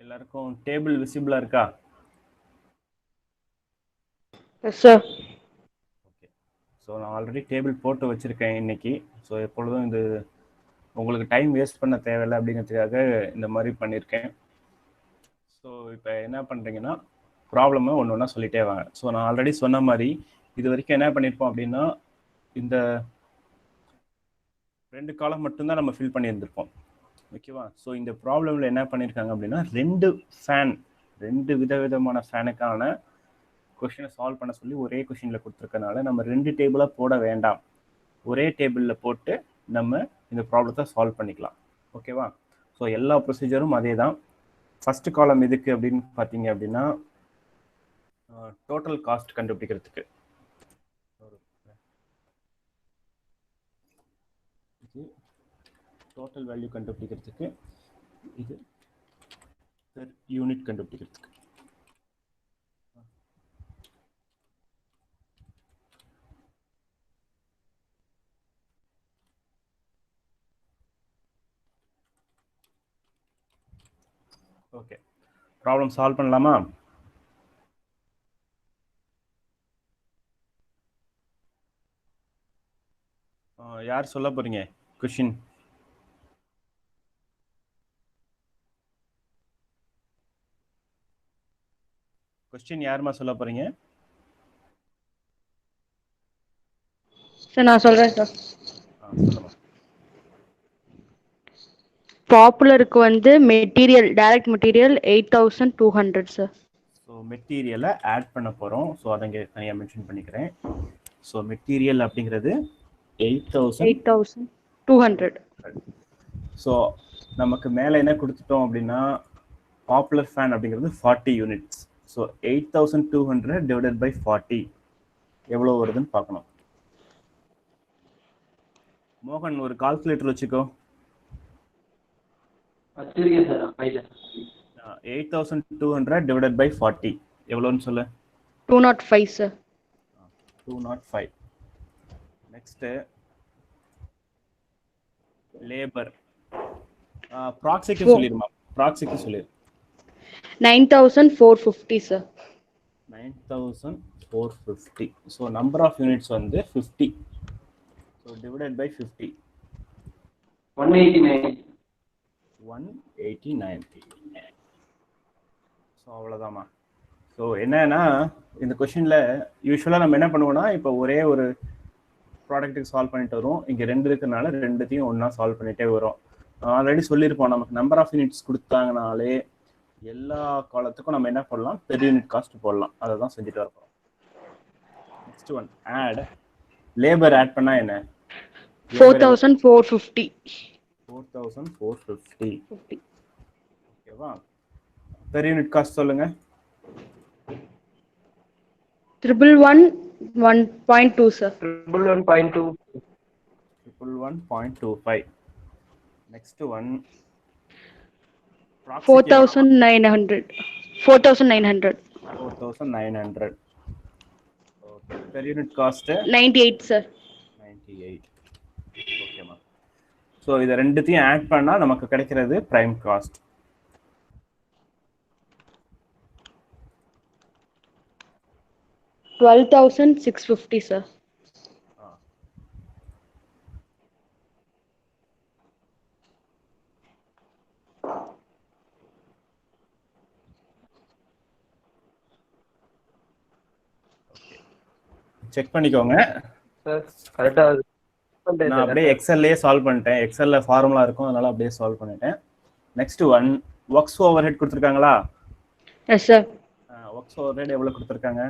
எல்லாருக்கும் டேபிள் விசிபிளா இருக்கா? S sir. Okay. So நான் ஆல்ரெடி டேபிள் போட்டு வச்சுருக்கேன் இன்னைக்கு. ஸோ எப்பொழுதும் இது உங்களுக்கு டைம் வேஸ்ட் பண்ண தேவையில்லை அப்படிங்கிறதுக்காக இந்த மாதிரி பண்ணியிருக்கேன். ஸோ இப்போ என்ன பண்ணுறீங்கன்னா ப்ராப்ளமை ஒன்று ஒன்றா சொல்லிட்டே வாங்க. ஸோ நான் ஆல்ரெடி சொன்ன மாதிரி இது வரைக்கும் என்ன பண்ணியிருப்போம் அப்படின்னா இந்த 2 காலம் மட்டும்தான் நம்ம ஃபில் பண்ணியிருந்திருப்போம். ஓகேவா? ஸோ இந்த ப்ராப்ளமில் என்ன பண்ணியிருக்காங்க அப்படின்னா 2 விதவிதமான ஃபேனுக்கான கொஷினை சால்வ் பண்ண சொல்லி ஒரே கொஷினில் கொடுத்துருக்கனால நம்ம 2 டேபிளாக போட வேண்டாம், ஒரே டேபிளில் போட்டு நம்ம இந்த ப்ராப்ளத்தை சால்வ் பண்ணிக்கலாம். ஓகேவா? ஸோ எல்லா ப்ரொசீஜரும் அதே தான். ஃபர்ஸ்ட் காலம் எதுக்கு அப்படின்னு பார்த்தீங்க அப்படின்னா டோட்டல் காஸ்ட் கண்டுபிடிக்கிறதுக்கு. டோட்டல் வேல்யூ கண்டுபிடிக்கிறதுக்கு, இது பெர் யூனிட் கண்டுபிடிக்கிறதுக்கு. ஓகே, ப்ராப்ளம் சால்வ் பண்ணலாமா? யார் சொல்ல போறீங்க கொஷின்? கொஸ்டின் யாருமா சொல்ல போறீங்க? சார் நான் சொல்றேன் சார். சொல்லுங்க. பாப்புலருக்கு வந்து material, direct material 8200 sir. So மெட்டீரியலை ஆட் பண்ண போகிறோம். ஸோ அதை இங்கே தனியாக மென்ஷன் பண்ணிக்கிறேன். ஸோ மெட்டீரியல் அப்படிங்கிறது 8200. ஸோ நமக்கு மேலே என்ன கொடுத்துட்டோம் அப்படின்னா பாப்புலர் ஃபேன் அப்படிங்கிறது 40 யூனிட்ஸ். ஸோ 8200 டிவைடட் பை 40 எவ்வளோ வருதுன்னு பார்க்கணும். மோகன் ஒரு கால்குலேட்டர் வச்சுக்கோ. 8200 டிவைடட் பை 40 எவ்வளோன்னு சொல்லு. 205 சார். 205. Next labour. ப்ராக்ஸிக்கு சொல்லிடுமா? ப்ராக்ஸிக்கு சொல்லிடு. 9450 sir. 9450. So number of units வந்து 50. So divided by 50 189. ஸோ அவ்வளோதாம்மா. ஸோ என்னன்னா இந்த கொஷினில் யூஸ்வலாக நம்ம என்ன பண்ணுவோம்னா இப்போ ஒரே ஒரு ப்ராடக்ட்டுக்கு சால்வ் பண்ணிட்டு வரும். இங்கே 2 இருக்கிறனால 2த்தையும் ஒன்றா சால்வ் பண்ணிகிட்டே வரும். ஆல்ரெடி சொல்லியிருப்போம், நமக்கு நம்பர் ஆஃப் யூனிட்ஸ் கொடுத்தாங்கனாலே எல்லா காலத்துக்கும் நம்ம என்ன பண்ணலாம், பெர் யூனிட் காஸ்ட் போடலாம். அதை தான் செஞ்சுட்டு வரப்போம். Next one add. Labour add பண்ணால் என்ன? 4450. 4450. ஓகேவா? பெர் யூனிட் காஸ்ட் சொல்லுங்க. 111.2 sir. 111.25. Next one 4900. 4900. Okay. Per unit cost 98 sir. 98. Okay ma. So இத ரெண்டுத்தையும் ஆட் பண்ணா நமக்கு கிடைக்கிறது prime cost. $12,650 sir. செக் பண்ணிக்கோங்க சார். கரெக்டா நான் அப்படியே எக்ஸல்லையே சால்வ் பண்ணிட்டேன். எக்ஸல்ல ஃபார்முலா இருக்கும், அதனால அப்படியே சால்வ் பண்ணிட்டேன். நெக்ஸ்ட் ஒன் ஒர்க்ஸ் ஓவர்ஹெட் கொடுத்துருக்காங்களா? Yes sir. ஒர்க்ஸ் ஓவர்ஹெட் எவ்வளவு கொடுத்துருக்காங்க?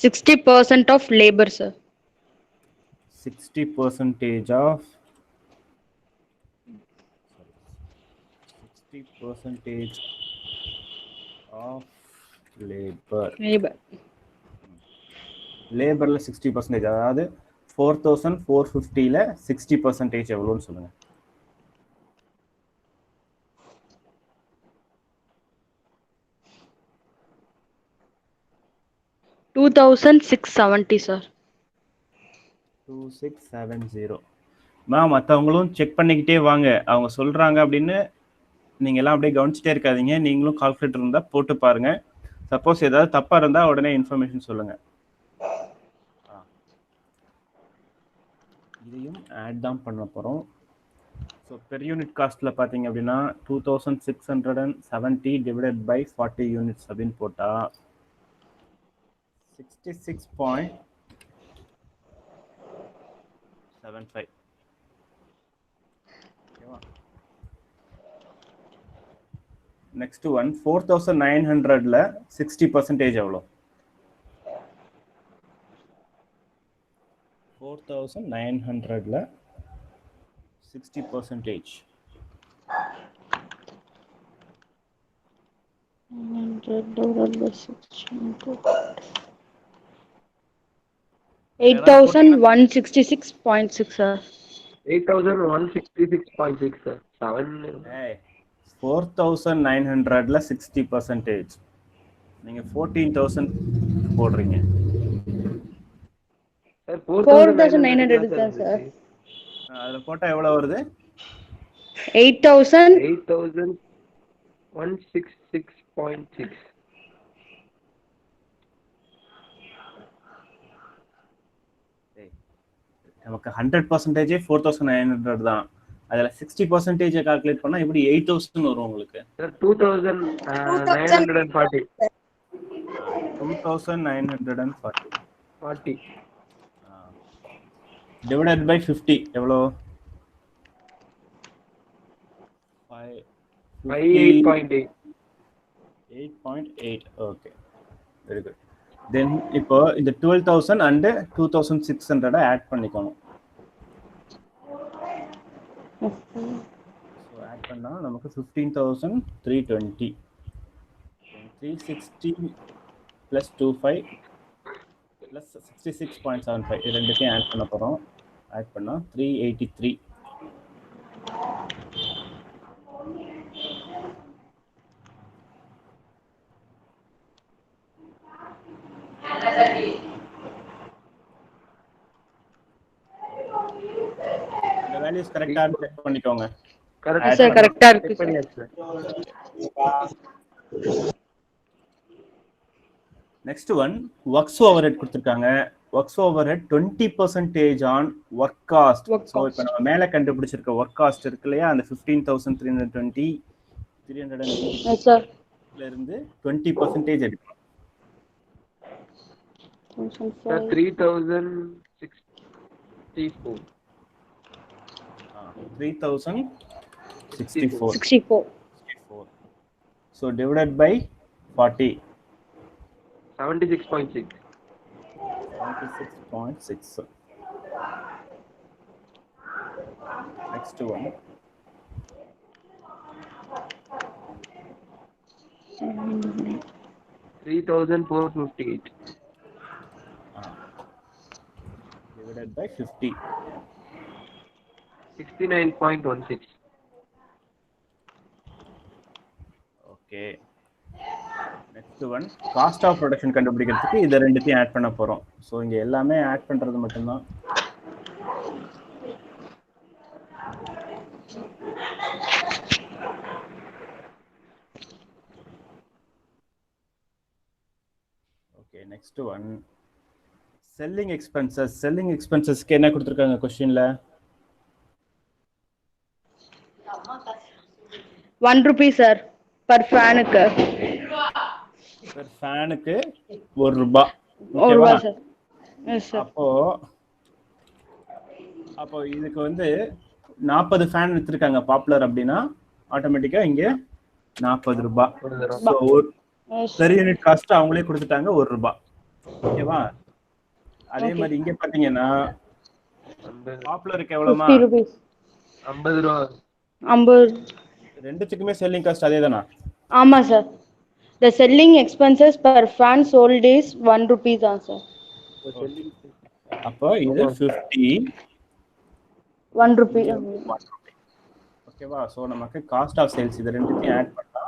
60% of labor sir. 60% of 60% of labor. லேபர்ல 60%, அதாவது 4450ல 60% எவ்வளவுன்னு சொல்லுங்க. $2,670 sir. 2670. மற்றவங்களும் செக் பண்ணிக்கிட்டே வாங்க. அவங்க சொல்றாங்க அப்படின்னு நீங்க எல்லாம் அப்படியே கவனிச்சுட்டே இருக்காதீங்க, நீங்களும் கால்குலேட்டர் இருந்தா போட்டு பாருங்க. சப்போஸ் ஏதாவது தப்பா இருந்தா உடனே இன்ஃபர்மேஷன் சொல்லுங்க. இதையும் ஆட் தான் பண்ண போறோம். ஸோ பெர் யூனிட் காஸ்ட்ல பார்த்தீங்க அப்படின்னா 2670 டிவைடட் பை 40 யூனிட்ஸ் அப்படின்னு போட்டா 66.75. ஓகேவா? நெக்ஸ்ட் ஒன் 4900ல 60% எவ்வளோ? 4900ல 60%. 8166.6 sir. 8166.6 sir. 7. 4900ல 60%. நீங்க 14000 போடுறீங்க. Sir 4900 தான் sir. அதுல போட்டா எவ்வளவு வருது? 8000. 8166.6. நமக்கு 100% 4900 தான். அதுல 60% கால்குலேட் பண்ணா எப்படி 8000 வரும் உங்களுக்கு? Sir 2940. 2940 40. டிவைடட் பை 50 எவ்வளோ? 8.8. 8.8. Okay, very good. தென் இப்போ இந்த 12000 அண்ட் 2600 ஆட் பண்ணிக்கணும். ஸோ ஆட் பண்ணா நமக்கு 15320. 360 + 25 + 66.75 இது ரெண்டுத்தையும் ஆட் பண்ண போகிறோம். ஆட் பண்ணால் 383. அந்த வேல்யூஸ் கரெக்டாக செக் பண்ணிக்கோங்க. Correct sir, correct ஆ இருக்கு sir. Next one works overhead கொடுத்துருக்காங்க. Works overhead 20% on work cost. So இப்போ நம்ம மேலே கண்டுபிடிச்சிருக்க ஒர்க் காஸ்ட் இருக்கு இல்லையா, அந்த 15,320 இருந்து 20% எடுக்கணும். Sir 3064. 3064. So divided by 40. 76.6. 76.6. Next one. 3458. Divided by 50. 69.16. Okay. Next one, cost of production கண்டுபிடிக்கிறதுக்கு இத ரெண்டுத்தையும் ஆட் பண்ண போறோம். சோ இங்க எல்லாமே ஆட் பண்றது மட்டும்தான். Okay, next one, selling expenses. Selling expenses க்கு என்ன கொடுத்திருக்காங்க क्वेश्चनல? 1 rupee sir per fan க்கு. Per fan க்கு 1 ரூபாய். ஓகேவா? Yes sir. அப்போ இதுக்கு வந்து 40 ஃபேன் வித்திருக்காங்க பாப்புலர் அப்படின்னா ஆட்டோமேட்டிக்கா இங்க 40 ரூபாய். சோ பெர் யூனிட் காஸ்ட் அவங்களே கொடுத்துட்டாங்க 1 ரூபாய். ஓகேவா? அதே மாதிரி இங்க பாத்தீங்கன்னா பாப்புலருக்கு எவ்வளவுமா? 50 rupees. 50 ரூபாய். 50. ரெண்டுத்துக்குமே செல்லிங் காஸ்ட் அதேதானா? ஆமா sir. The selling expenses per fan sold is 1 rupee தான் சார். அப்போ இது 50 1 rupee. ஓகேவா? சோ நமக்கு காஸ்ட் ஆஃப் சேல்ஸ் இது ரெண்டுத்தையும் ஆட் பண்ணா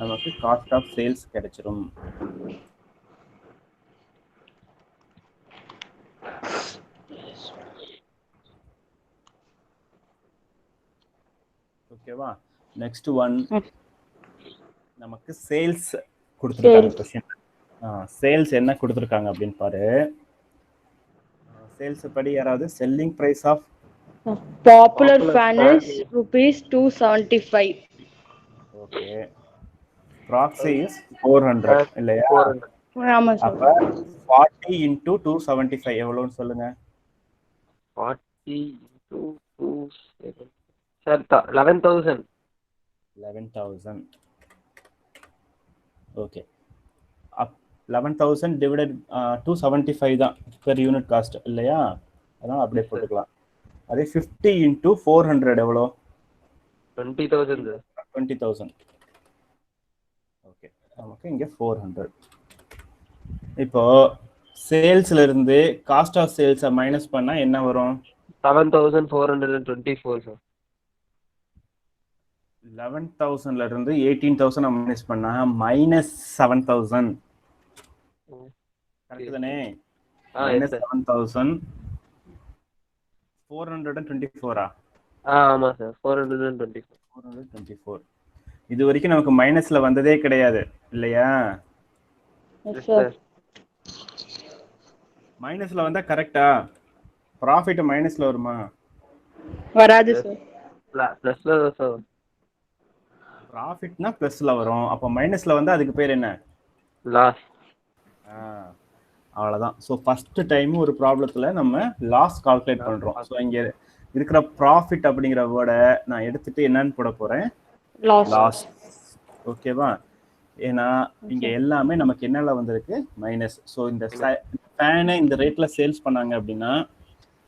நமக்கு காஸ்ட் ஆஃப் சேல்ஸ் கிடைச்சிரும். ஓகேவா? நெக்ஸ்ட் ஒன் நமக்கு சேல்ஸ் கொடுத்துருக்காங்க Sales. கொஸ்டின். சேல்ஸ் என்ன கொடுத்துருக்காங்க அப்படின்னு பாரு. சேல்ஸ் படி யாராவது selling price off Popular fan is rupees 275. Okay, proxy is 400 இல்லையா? 400. ஆமா சார். அப்ப 40 into 275 எவ்வளவுன்னு சொல்லுங்க. 40 into 2 சார் 11,000. 11,000. ஓகே, 11,000 டிவைடட் 275 தான் பெர் யூனிட் காஸ்ட் இல்லையா? அதனால அப்படியே போட்டுக்கலாம். அதே 50 into 400 எவ்வளோ? 20,000 சார். 20,000. ஓகே, நமக்கு இங்க 400. இப்போ சேல்ஸ்ல இருந்து காஸ்ட் ஆஃப் சேல்ஸை மைனஸ் பண்ணா என்ன வரும்? 7,424 சார். 11,000ல இருந்து 18,000 மைனஸ் பண்ணா மைனஸ் 7,000. கரெக்ட் தானே? மைனஸ் 7,000. 424. ஆமா சார் 424. 424. இது வரைக்கும் நமக்கு மைனஸ்ல வந்ததே கிடையாது இல்லையா? Yes, sir. மைனஸ்ல வந்தா கரெக்டா? ப்ராஃபிட் மைனஸ்ல வருமா? வராது சார். பிளஸ்ல சார். ப்ராஃபிட்னா பிளஸ்ல வரும். அப்போ மைனஸ்ல வந்தா அதுக்கு பேர் என்ன? லாஸ். அவ்வளவுதான். ஸோ ஃபர்ஸ்ட் டைம் ஒரு ப்ராப்ளத்துல நம்ம லாஸ் கால்குலேட் பண்றோம். ஸோ இங்க இருக்கிற ப்ராஃபிட் அப்படிங்கிற வேர்டை நான் எடுத்துட்டு என்னன்னு போட போறேன்? லாஸ். ஓகேவா? ஏன்னா இங்க எல்லாமே நமக்கு என்னல வந்திருக்கு? மைனஸ். ஸோ இந்த ஃபேனை இந்த ரேட்ல சேல்ஸ் பண்ணாங்க அப்படின்னா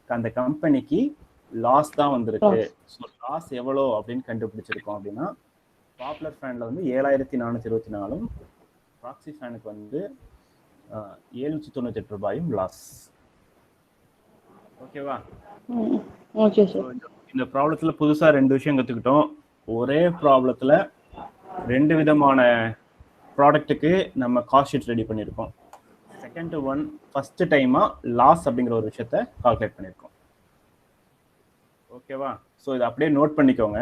அந்த கம்பெனிக்கு லாஸ் தான் வந்திருக்கு. ஸோ லாஸ் எவ்வளோ அப்படின்னு கண்டுபிடிச்சிருக்கோம் அப்படின்னா பாப்புலர் ஃபேன்ல வந்து 7,424, ப்ராக்ஸி ஃபேனுக்கு வந்து 798 ரூபாயும் லாஸ். ஓகேவா? Okay sir. இந்த ப்ராப்ளத்துல புதுசா 2 விஷயம் கத்துக்கிட்டோம். ஒரே ப்ராப்ளத்துல 2 விதமான ப்ராடக்ட்டுக்கு நம்ம காஸ்ட் ஷீட் ரெடி பண்ணியிருக்கோம். செகண்ட் ஒன் ஃபர்ஸ்ட் டைமா லாஸ் அப்படிங்கிற ஒரு விஷயத்த கால்குலேட் பண்ணியிருக்கோம். ஓகேவா? ஸோ இதை அப்படியே நோட் பண்ணிக்கோங்க.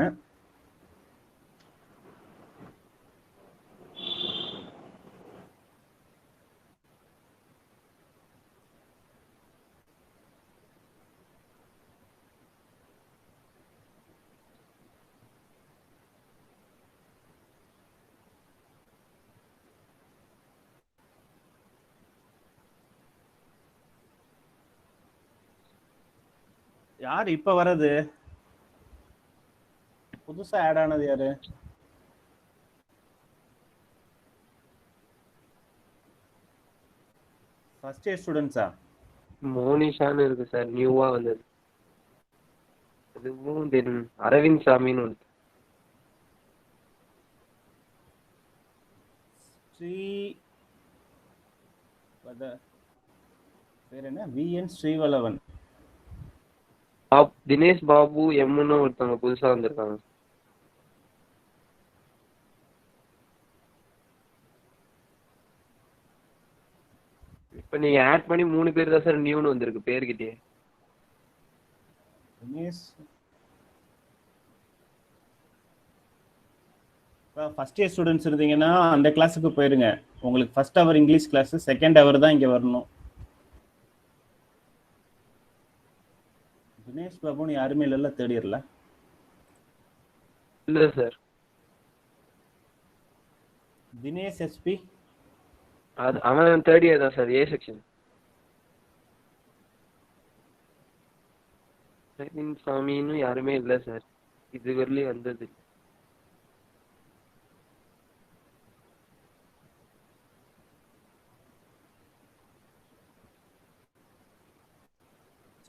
யார் இப்ப வர்றது? புதுசா ஆட் ஆனது யாரு? First year ஸ்டூடெண்ட்ஸா? மோனிஷான்னு இருக்கு சார், நியூவா வந்தது. அதுவும் தென் அரவிந்த் சாமின்னு ஒன்று. ஸ்ரீ பேர் என்ன? விஎன் ஸ்ரீவலவன். தினேஷ் பாபு எம்னு ஒருத்தவங்க புதுசா வந்திருக்காங்க. இப்ப நீங்க ஆட் பண்ணி 3 பேர் தான் சார் நியூன்னு வந்திருக்கு பேர்கிட்டயே. தினேஷ் ஃபர்ஸ்ட் இயர் ஸ்டூடெண்ட்ஸ் இருந்தீங்கன்னா அந்த கிளாஸுக்கு போயிருங்க. உங்களுக்கு first hour English class, second hour தான் இங்க வரணும். தினேஷ் பாபுன்னு யாருமே இல்லைல்ல தேர்ட் இயர்ல? இல்ல சார். தினேஷ் எஸ்பி அது அவன் தேர்ட் இயர் தான் சார், ஏ செக்ஷன். அரவிந்த் சாமின்னு யாருமே இல்ல சார், இது வரலையும் வந்தது.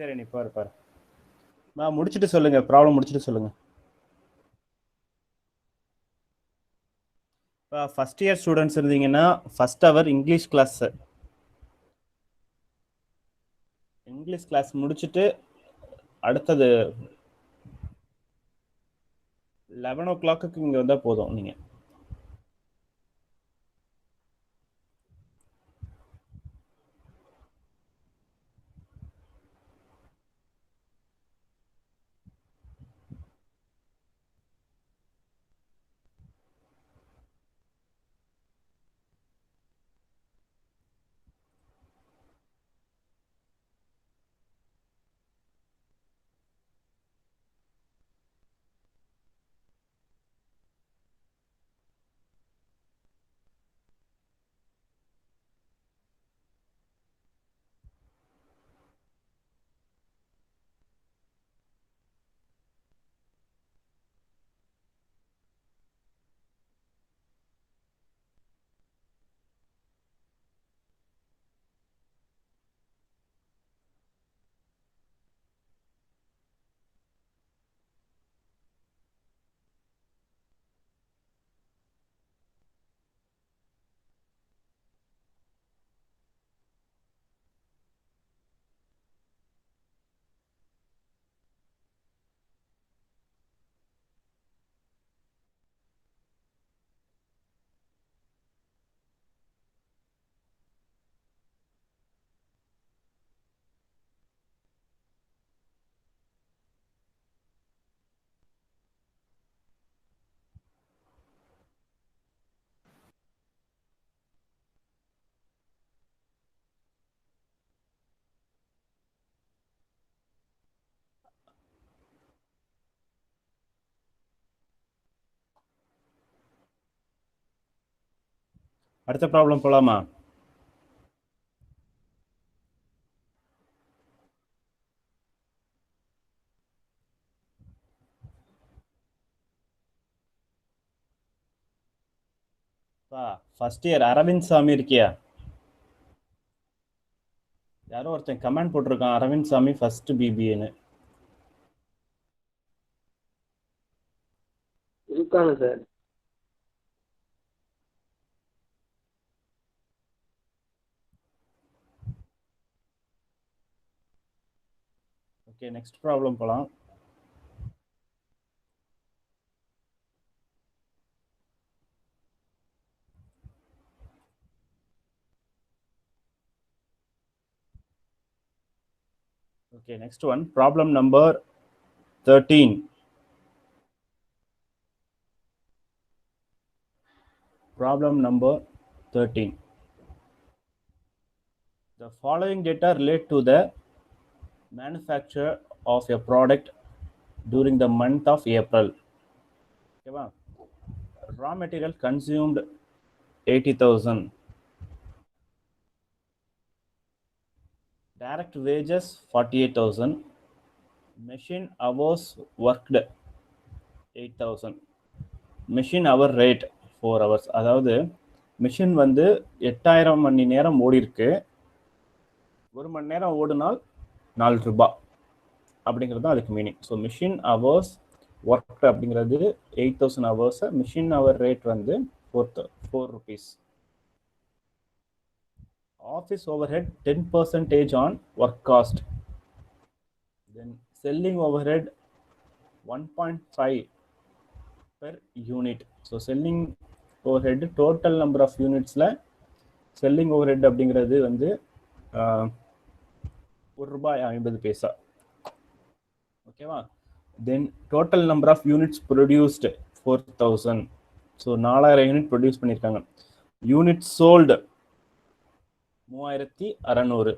சரி, நீ பாரு பாரு. நான் முடிச்சுட்டு சொல்லுங்க, ப்ராப்ளம் முடிச்சுட்டு சொல்லுங்க. ஃபர்ஸ்ட் இயர் ஸ்டூடெண்ட்ஸ் இருந்தீங்கன்னா ஃபர்ஸ்ட் ஹவர் இங்கிலீஷ் கிளாஸ் முடிச்சுட்டு அடுத்தது 11 o'clock இங்க வந்தா போதும். நீங்க அடுத்த ப்ராப்ளம் போலாமா? ஃபர்ஸ்ட் இயர் அரவிந்த் சாமி இருக்கியா? யாரோ ஒருத்தன் கமெண்ட் போட்டிருக்கான் அரவிந்த் சாமி ஃபர்ஸ்ட் பிபிஏன்னு. இருக்காங்க சார். ஓகே, நெக்ஸ்ட் ப்ராப்ளம் போலாம். Okay, next one, problem number 13. Problem number 13. The following data relate to the manufacture of a product during the month of April. Okay, raw material consumed 80,000. Direct wages 48,000. Machine hours worked 8,000. Machine hour rate 4 hours. அதாவது machine வந்து 8000 மணி நேரம் ஓடி இருக்கு. ஒரு மணி நேரம் ஓடுனால் 4 ரூபாய் அப்படிங்கிறது தான் அதுக்கு meaning. So machine hours work அப்படிங்கிறது 8000 ஹவர்ஸ். மிஷின் ஹவர் ரேட் வந்து 4 rupees. Office overhead 10% on work cost. Then selling overhead 1.5 per unit. So selling overhead total number of யூனிட்ஸில் செல்லிங் ஓவர்ஹெட் அப்படிங்கிறது வந்து ₹1.50. ஓகேவா? Then total number of units produced 4000. So 4000 unit produce பண்ணியிருக்காங்க. Unit sold 3600.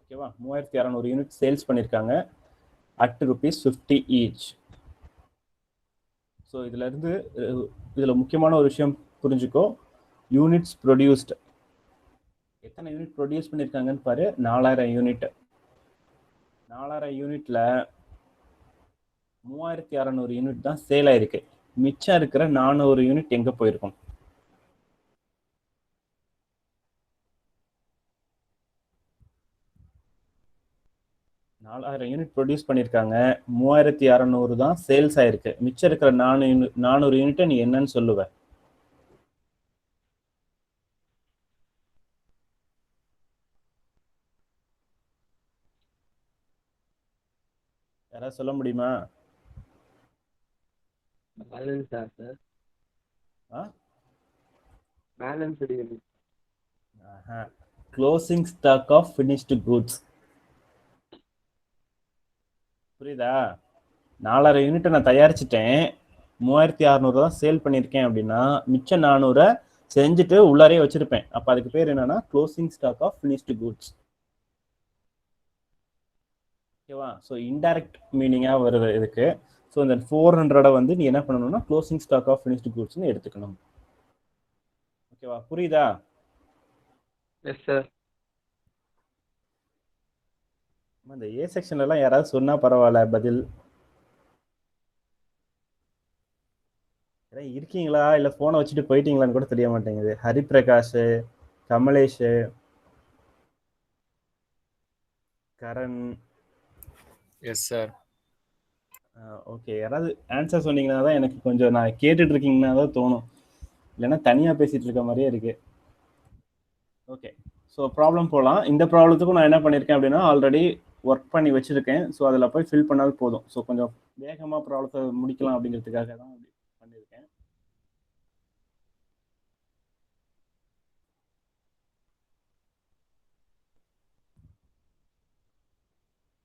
ஓகேவா? 3600 unit sales பண்ணியிருக்காங்க at ₹50 each. So இதில் முக்கியமான ஒரு விஷயம் புரிஞ்சுக்கோ. யூனிட்ஸ் ப்ரொடியூஸ்டு எத்தனை யூனிட் ப்ரொடியூஸ் பண்ணியிருக்காங்கன்னு பாரு. 4000 யூனிட். 4000 யூனிட்ல 3600 யூனிட் தான் சேல் ஆயிருக்கு. மிச்சம் இருக்கிற 400 யூனிட் எங்க போயிருக்கும்? யூனிட் ப்ரொடியூஸ் பண்ணியிருக்காங்க, 3600 தான் சேல்ஸ் ஆயிருக்கு. மிச்சம் இருக்கிற 400 யூனிட்டை நீ என்னன்னு சொல்லுவ? யாராவது சொல்ல முடியுமா? Balance sir. பேலன்ஸ் எடுக்கணும். Closing stock of finished goods. புரியுதா? 4000 யூனிட்டை நான் தயாரிச்சிட்டேன், 3600 தான் சேல் பண்ணியிருக்கேன் அப்படின்னா மிச்சம் 400 செஞ்சுட்டு உள்ளாரே வச்சிருப்பேன். அப்போ அதுக்கு பேர் என்னன்னா closing stock of finished goods. ஓகேவா? ஸோ இன்டைரக்ட் மீனிங்காக வருது இதுக்கு. ஸோ இந்த 400 வந்து நீ என்ன பண்ணணும்னா க்ளோசிங் ஸ்டாக் ஆஃப் ஃபினிஷ்டு குட்ஸ்னு எடுத்துக்கணும். ஓகேவா? புரியுதா? Yes sir. இந்த ஏ செக்ஷன்லாம் யாராவது சொன்னா பரவாயில்ல பதில். இருக்கீங்களா இல்லை ஃபோனை வச்சுட்டு போயிட்டீங்களான்னு கூட தெரிய மாட்டேங்குது. Hariprakash, Kamalesh, Karan. Yes sir. Okay, யாராவது ஆன்சர் சொன்னீங்கன்னா தான் எனக்கு கொஞ்சம் நான் கேட்டுட்டு இருக்கீங்கன்னா தான் தோணும், இல்லைன்னா தனியாக பேசிட்டு இருக்க மாதிரியே இருக்கு. ஓகே, ஸோ ப்ராப்ளம் போகலாம். இந்த ப்ராப்ளத்துக்கும் நான் என்ன பண்ணியிருக்கேன் அப்படின்னா ஆல்ரெடி ஒர்க் பண்ணி வச்சுருக்கேன். ஸோ அதில் போய் ஃபில் பண்ணாலும் போதும். ஸோ கொஞ்சம் வேகமாக ப்ராப்ளத்தை முடிக்கலாம் அப்படிங்கிறதுக்காக தான் பண்ணியிருக்கேன்.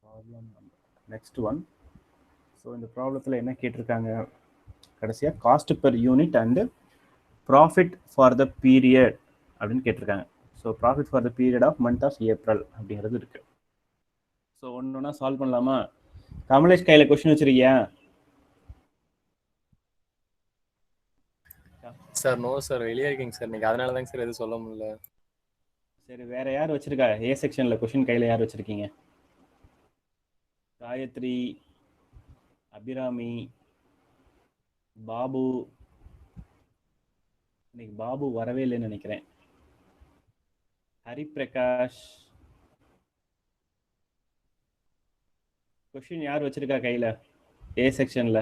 Problem next one. ஸோ இந்த ப்ராப்ளத்தில் என்ன கேட்டிருக்காங்க கடைசியாக, cost per unit and profit for the period அப்படின்னு கேட்டிருக்காங்க. So profit for the period of month of April அப்படிங்கிறது இருக்குது. ஸோ ஒன்று ஒன்றா சால்வ் பண்ணலாமா? கமலேஷ் கையில் கொஸ்டின் வச்சிருக்கியா? சார் நோ சார், வெளியே இருக்கீங்க சார் நீங்க, அதனால தாங்க சார் எதுவும் சொல்ல முடியல. சரி, வேற யார் வச்சிருக்கா ஏ செக்ஷன்ல கொஸ்டின் கையில யார் வச்சிருக்கீங்க? காயத்ரி, அபிராமி, பாபு. இன்னைக்கு பாபு வரவே இல்லைன்னு நினைக்கிறேன். ஹரிபிரகாஷ். கொஸ்டின் யார் வச்சிருக்கா கையில ஏ செக்ஷன்ல?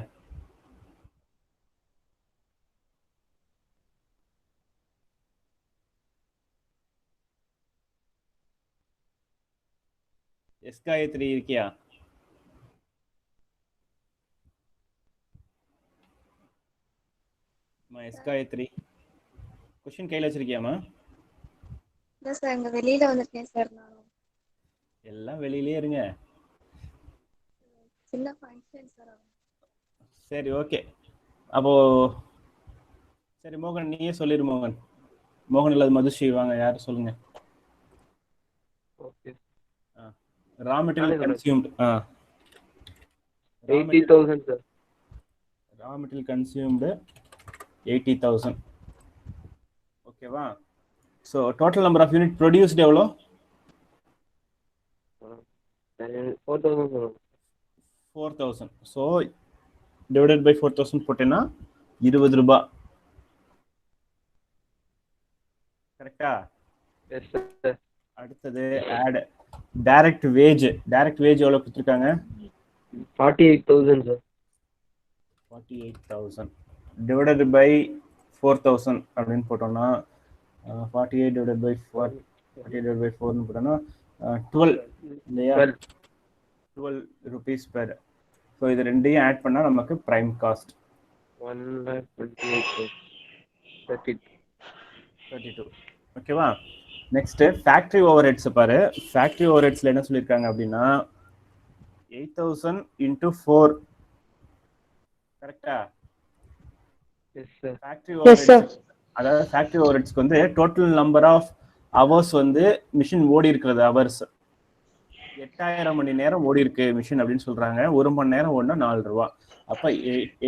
எஸ் காயத்ரி இருக்கியா? எஸ் காயத்ரி கொஸ்டின் கையில வச்சிருக்கியாமா? இல்ல சார், இங்க வெளியில வந்திருக்கேன் சார். நான் எல்லாம் வெளியிலே இருங்க. சின்ன ஃபங்க்ஷன் சார். சரி, ஓகே. அப்போ சரி மோகன், நீயே சொல்லிடு மோகன். மோகன் இல்லாத மதுஸ்ரீ வாங்க, யார் சொல்லுங்க. Okay. Raw material consumed 80,000 sir. Raw material consumed 80,000. ஓகேவா? So total number of unit produced எவ்வளோ? 4,000 சார். 4,000. ஸோ டிவைடட் பை 4,000 போட்டேன்னா 20 ரூபாய். கரெக்டா? Yes sir. அடுத்தது add direct wage. Direct wage எவ்வளோ கொடுத்துருக்காங்க? 48,000 சார். 48,000 டிவைடட் பை 4,000 அப்படின்னு போட்டோம்னா 48 டிவைடட் பை 4 போட்டோம்னா 12 இல்லையா? 12 rupees per. ஸோ இது ரெண்டையும் ஆட் பண்ணால் நமக்கு ப்ரைம் காஸ்ட் 1,28,32. ஓகேவா? நெக்ஸ்ட் ஃபேக்ட்ரி ஓவர் ஹெட்ஸ் பாரு. ஃபேக்ட்ரி ஓவர் ஹெட்ஸ்ல என்ன சொல்லியிருக்காங்க அப்படின்னா 8,000 into 4. கரெக்டா? Yes sir. Factory overheads, அதாவது ஃபேக்ட்ரி ஓவர் ஹெட்ஸ்க்கு வந்து டோட்டல் நம்பர் ஆஃப் ஹவர்ஸ் வந்து மிஷின் ஓடி இருக்கிறது ஹவர்ஸ் 8,000 மணி நேரம் ஓடி இருக்கு மிஷின் அப்படின்னு சொல்றாங்க. ஒரு மணி நேரம் ஓடினா 4 ரூபா. அப்ப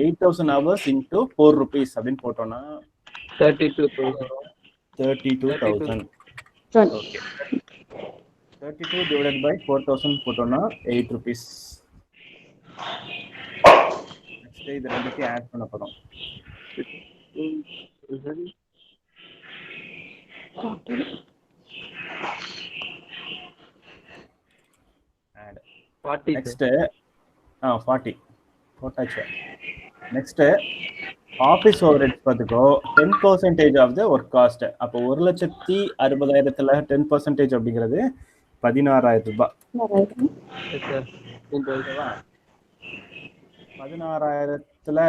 8,000 hours into 4 rupees அப்படின்னு போட்டோம்னா 32,000. 32,000. ஓகே. 32 divided by 4,000 போட்டோம்னா 8 rupees. நெக்ஸ்ட் இது ரெண்டுத்தையும் ஆட் பண்ண போறோம். ஆட் 40. நெக்ஸ்ட் 40 போட்டாச்சு. நெக்ஸ்ட் ஆஃபீஸ் ஓவர் ஹெட்ஸ் பார்த்துக்கோ. 10% ஆஃப் த ஒர்க் காஸ்ட். அப்போ 1,60,60,000ல 10% அப்படிங்கிறது 16,000 ரூபாய். Yes sir. ஓகேவா? 16,000ல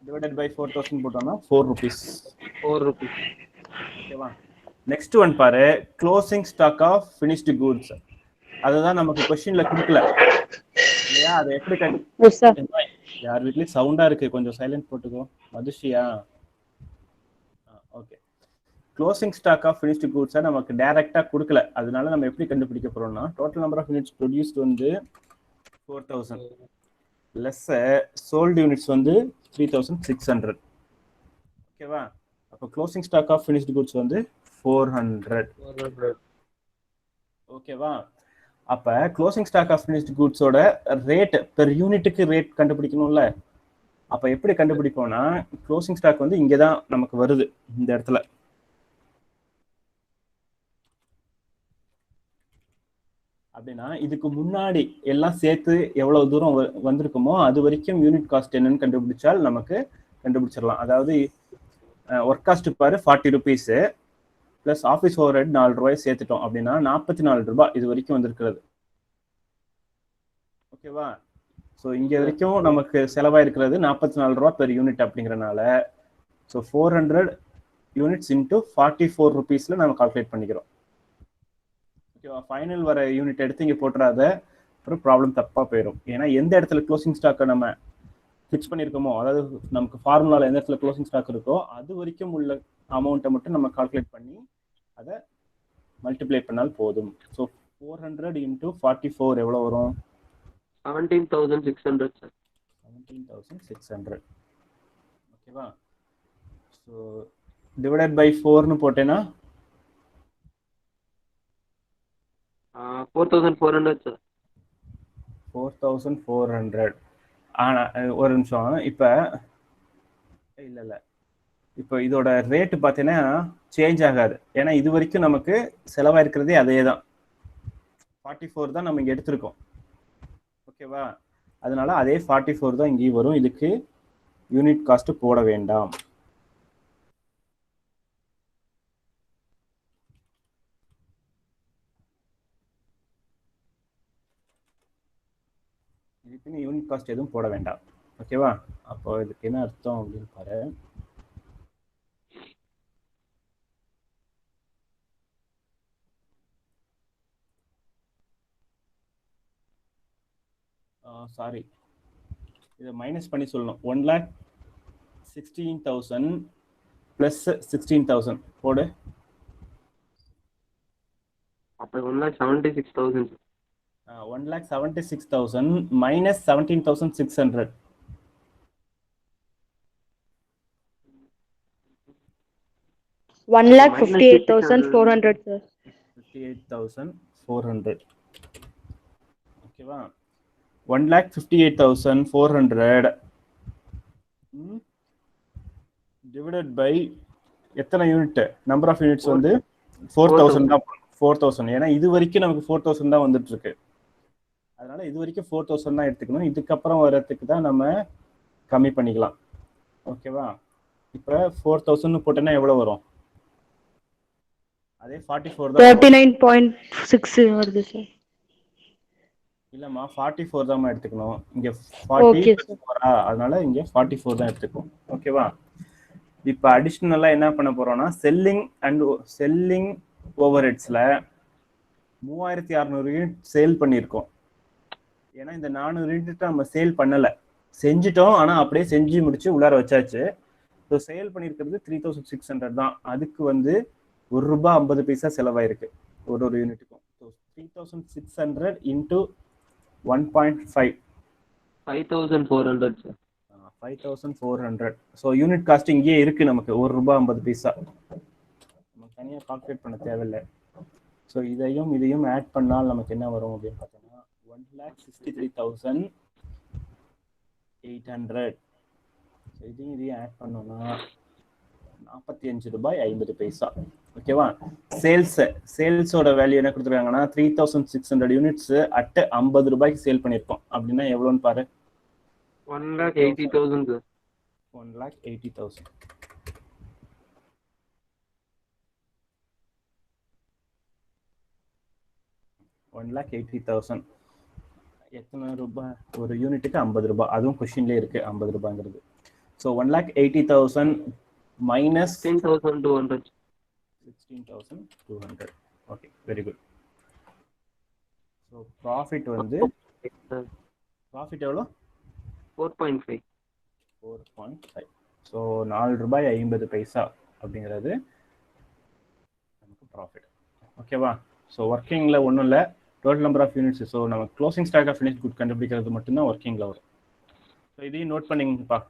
டிவைடட் பை 4,000 போட்டோம்னா 4 rupees. 4 rupees. ஓகேவா? நெக்ஸ்ட் ஒன் பாரு, closing stock of finished goods. அதுதான் நமக்கு கொஸ்டின்ல கொடுக்கல இல்லையா? அதை எப்படி யார் வீட்லயும் சவுண்டா இருக்கு, கொஞ்சம் சைலண்ட் போட்டுக்கோ. மதுஷியா? Okay. Closing stock of finished குட்ஸை நமக்கு டைரக்டா கொடுக்கல. அதனால நம்ம எப்படி கண்டுபிடிக்க போறோம்னா total number of units produced வந்து 4,000 லெஸ் சோல்டு யூனிட்ஸ் வந்து 3,600. ஓகேவா? அப்போ closing stock of finished goods வந்து 400. ஓகேவா? அப்ப க்ளோசிங் ஸ்டாக் ஆஃப் ஃபினிஷ்டு குட்ஸோட ரேட் பெர் யூனிட்டுக்கு ரேட் கண்டுபிடிக்கணும்ல. அப்ப எப்படி கண்டுபிடிப்போம்னா க்ளோசிங் ஸ்டாக் வந்து இங்கதான் நமக்கு வருது, இந்த இடத்துல. அப்படின்னா இதுக்கு முன்னாடி எல்லாம் சேர்த்து எவ்வளவு தூரம் வந்திருக்குமோ அது வரைக்கும் யூனிட் காஸ்ட் என்னன்னு கண்டுபிடிச்சால் நமக்கு கண்டுபிடிச்சிடலாம். அதாவது ஒர்க் காஸ்ட் பாரு 40 rupees plus office over head 4 ரூபாய் சேர்த்துட்டோம் அப்படின்னா 44 ரூபாய் இது வரைக்கும் வந்திருக்கிறது. ஓகேவா? ஸோ இங்க வரைக்கும் நமக்கு செலவாயிருக்கிறது 44 ரூபாய் பெர் யூனிட் அப்படிங்கிறனால ஸோ 400 யூனிட்ஸ் இன்டூ 44 rupeesல நம்ம கால்குலேட் பண்ணிக்கிறோம். ஓகேவா? ஃபைனல் வர யூனிட் எடுத்து இங்கே போட்டுறாத, அப்புறம் ப்ராப்ளம் தப்பாக போயிடும். ஏன்னா எந்த இடத்துல க்ளோசிங் ஸ்டாக்கை நம்ம ஃபிக்ஸ் பண்ணியிருக்கோமோ, அதாவது நமக்கு ஃபார்முலாவில் எந்த இடத்துல க்ளோசிங் ஸ்டாக் இருக்கோ அது வரைக்கும் உள்ள அமௌண்ட்டை மட்டும் நம்ம கால்குலேட் பண்ணி அதை மல்டிப்ளை பண்ணால் போதும். ஸோ 400 into 44 எவ்வளோ வரும்? 17,600 சார். 17,600. ஓகேவா? ஸோ டிவைடட் பை 4னு போட்டேன்னா 4400 சார். 4400. ஆனால் ஒரு நிமிஷம். இப்போ இல்லை இப்போ இதோட ரேட்டு பார்த்தீங்கன்னா சேஞ்ச் ஆகாது. ஏன்னா இது வரைக்கும் நமக்கு செலவாயிருக்கிறதே அதே தான், 44 தான் நம்ம இங்கே எடுத்திருக்கோம். ஓகேவா? அதனால அதே 44 தான் இங்கேயும் வரும். இதுக்கு யூனிட் காஸ்ட் போட வேண்டாம். இதுக்குன்னு யூனிட் காஸ்ட் எதுவும் போட வேண்டாம். ஓகேவா? அப்போ இதுக்கு என்ன அர்த்தம் அப்படின்னு பாரு. சாரி, இதை மைனஸ் பண்ணி சொல்லணும். 1,16,000 + 16,000 போடு. அப்போ 1,76,000. 1,76,000 - 17,600. One lakh 58,400, sir. 58,400. ஓகேவா? 1,58,400 டிவைடட் பை எத்தனை யூனிட்? நம்பர் ஆஃப் யூனிட்ஸ் வந்து 4,000 தான். 4,000. ஏன்னா இது வரைக்கும் நமக்கு 4,000 தான் வந்துட்டு இருக்கு. அதனால இது வரைக்கும் 4,000 தான் எடுத்துக்கணும். இதுக்கப்புறம் வர்றதுக்கு தான் நம்ம கம்மி பண்ணிக்கலாம். ஓகேவா? இப்போ 4,000 போட்டோன்னா எவ்வளோ வரும்? அதே 44 தான். 39.6 வருது சார். இல்லம்மா, 44 தான் எடுத்துக்கணும். இங்க Okay, 40 அதனால இங்க 44 தான் எடுத்துக்கணும். ஓகேவா? இப்போ அடிஷனலா என்ன பண்ண போறோம்னா செல்லிங் ஓவர்ஹெட்ஸ்ல 3,600 யூனிட் சேல் பண்ணியிருக்கோம். ஏன்னா இந்த 400 யூனிட் நம்ம சேல் பண்ணல, செஞ்சுட்டோம். ஆனா அப்படியே செஞ்சு முடிச்சு உள்ளார வச்சாச்சு. ஸோ சேல் பண்ணியிருக்கிறது 3,600 தான். அதுக்கு வந்து ₹1.50 செலவாயிருக்கு ஒரு யூனிட்டுக்கும். So 3,600 into 1.5 5,400 sir. 5,400. So unit cost இங்கேயே இருக்கு நமக்கு, ₹1.50. நம்ம தனியாக கால்குலேட் பண்ண தேவையில்லை. ஸோ இதையும் ஆட் பண்ணால் நமக்கு என்ன வரும் அப்படின்னு பார்த்தோம்னா 1,63,800. ஸோ இதையும் ஆட் பண்ணோம்னா ₹45.50. ஓகேவா? சேல்ஸோட வேல்யூ என்ன கொடுத்துருக்காங்கன்னா 3,600 யூனிட்ஸ் அட் ₹50 சேல் பண்ணியிருக்கோம். அப்படின்னா எவ்வளோன்னு பாரு. 1,80,000 சார். 1,80,000. $1,80,000 எத்தனை ரூபாய்? ஒரு யூனிட்டுக்கு ₹50. அதுவும் கொஸ்டின்லேயே இருக்கு ₹50. So 1,80,000 minus 16,200. 16,200. Okay, very good. So profit வந்து ப்ராஃபிட் எவ்வளோ? 4.5. 4.5. ஸோ ₹4.50 அப்படிங்கிறது நமக்கு ப்ராஃபிட். ஓகேவா? ஸோ ஒர்க்கிங்கில் ஒன்றும் இல்லை, total number of units. So நம்ம closing stock of finish good கண்டுபிடிக்கிறது மட்டும்தான் ஒர்க்கிங்கில் வரும். ஸோ இதையும் நோட் பண்ணிங்கப்பா.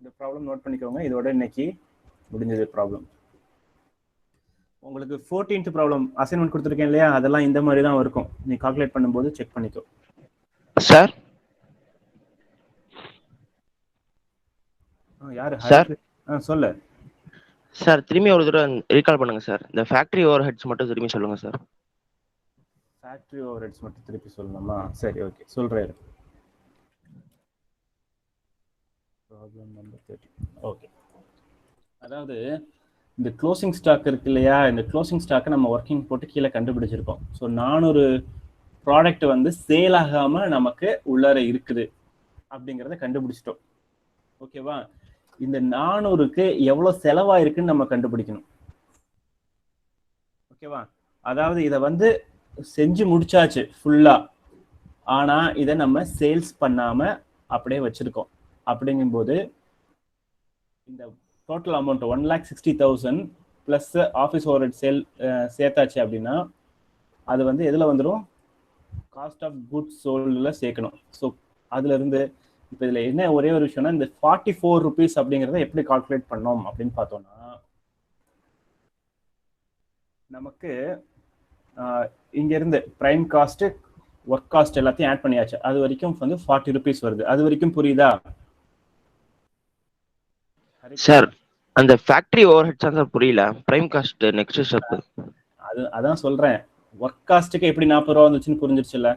இந்த ப்ராப்ளம் நோட் பண்ணிக்கோங்க. இதோட இன்னைக்கு முடிஞ்சது ப்ராப்ளம். உங்களுக்கு 14th ப்ராப்ளம் அசைன்மெண்ட் கொடுத்துருக்கேன் இல்லையா? அதெல்லாம் இந்த மாதிரி தான் இருக்கும். நீ கால்குலேட் பண்ணும்போது செக் பண்ணிக்கோ. சார் யாரு சார்? சொல்லு சார், திரும்பி ஒரு தடவை ரீகால் பண்ணுங்க சார். இந்த ஃபேக்டரி ஓவர் ஹெட்ஸ் மட்டும் திரும்பி சொல்லுங்க சார். ஃபேக்டரி ஓவர் ஹெட்ஸ் மட்டும் திருப்பி சொல்லணுமா? சரி, ஓகே, சொல்றேன். Problem number 30. ஓகே, அதாவது இந்த க்ளோசிங் ஸ்டாக் இருக்கு இல்லையா? இந்த க்ளோசிங் ஸ்டாக்கை நம்ம ஒர்க்கிங் போட்டு கீழே கண்டுபிடிச்சிருக்கோம். ஸோ 400 ப்ராடக்ட் வந்து சேல் ஆகாம நமக்கு உள்ளார இருக்குது அப்படிங்கிறத கண்டுபிடிச்சிட்டோம். ஓகேவா? இந்த 400க்கு எவ்வளோ செலவாயிருக்குன்னு நம்ம கண்டுபிடிக்கணும். ஓகேவா? அதாவது இதை வந்து செஞ்சு முடிச்சாச்சு ஃபுல்லா, ஆனா இதை நம்ம சேல்ஸ் பண்ணாம அப்படியே வச்சிருக்கோம். அப்படிங்கும்போது இந்த total amount 1,60,000 plus office over sale சேர்த்தாச்சு அப்படின்னா அது வந்து எதில் வந்துடும்? காஸ்ட் ஆஃப் குட்ஸ் சோல்டில் சேர்க்கணும். ஸோ அதுலேருந்து இப்போ இதுல என்ன ஒரே ஒரு விஷயம்னா இந்த 44 rupees அப்படிங்கிறத எப்படி கால்குலேட் பண்ணோம் அப்படின்னு பார்த்தோம்னா நமக்கு இங்க இருந்து பிரைம் காஸ்ட் ஒர்க் காஸ்ட் எல்லாத்தையும் ஆட் பண்ணியாச்சு. அது வரைக்கும் வந்து 40 rupees வருது. அது வரைக்கும் புரியுதா சார்? அந்த ஃபேக்டரி ஓவர் ஹெட்ஸ் தான் சார் புரியல. Prime cost next step. அதான் சொல்றேன். ஒர்க் காஸ்ட்டுக்கு எப்படி 40 ரூபா வந்துச்சுன்னு புரிஞ்சிருச்சுல்ல?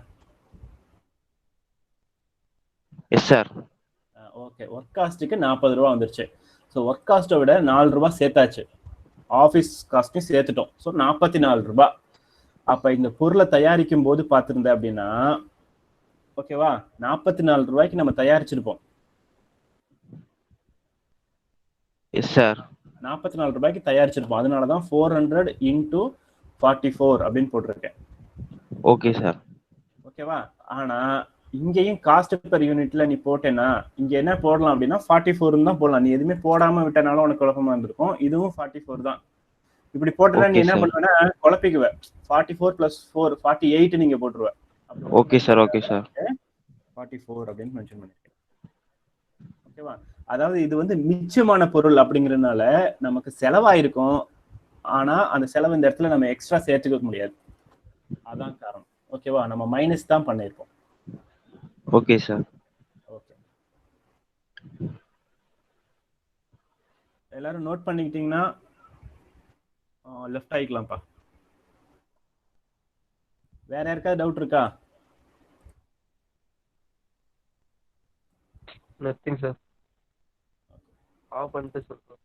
Yes sir. ஓகே, ஒர்க் காஸ்ட்டுக்கு 40 ரூபா வந்துருச்சு. ஸோ ஒர்க் காஸ்ட்டை விட 4 ரூபா சேர்த்தாச்சு. ஆஃபீஸ் காஸ்ட்டையும் சேர்த்துட்டோம். ஸோ 44 ரூபா. அப்போ இந்த பொருளை தயாரிக்கும் போது பார்த்துருந்த அப்படின்னா ஓகேவா 44 ரூபாய்க்கு நம்ம தயாரிச்சிருப்போம். Yes sir. 44 ரூபாய்க்கு தயாரிச்சிருப்போம். அதனால தான் 400 into 44 அப்படின்னு போட்டிருக்கேன். Okay sir. ஓகேவா? ஆனா இங்கேயும் காஸ்ட் பெர் யூனிட்ல நீ போட்டேன்னா இங்க என்ன போடலாம் அப்படின்னா 44 தான் போடலாம். நீ எதுவுமே போடாம விட்டனாலும் உனக்கு குழப்பமா இருந்திருக்கும். இதுவும் 44 தான். இப்படி போட்டனா நீ என்ன பண்ணுவேன்னா குழப்பிக்குவ. 44 + 4 48 நீங்க போட்டுருவ. Okay sir. Okay sir. 44 அப்படின்னு மென்ஷன் பண்ணிருக்கேன். ஓகேவா? அதாவது இது வந்து மிச்சமான பொருள் அப்படிங்கறதுனால நமக்கு செலவாயிருக்கும். ஆனா அந்த செலவு இந்த இடத்துல நம்ம எக்ஸ்ட்ரா சேர்த்துக்க முடியாது. அதான் காரணம். ஓகேவா? நம்ம மைனஸ் தான் பண்ணிருப்போம். Okay sir. ஓகே, எல்லாரும் நோட் பண்ணிக்கிட்டீங்கன்னா லெஃப்ட் ஆயிக்கலாம்ப்பா. வேற யாருக்காவது டவுட் இருக்கா? Nothing sir. ஆஃப் பண்ணிட்டு சொல்றேன்.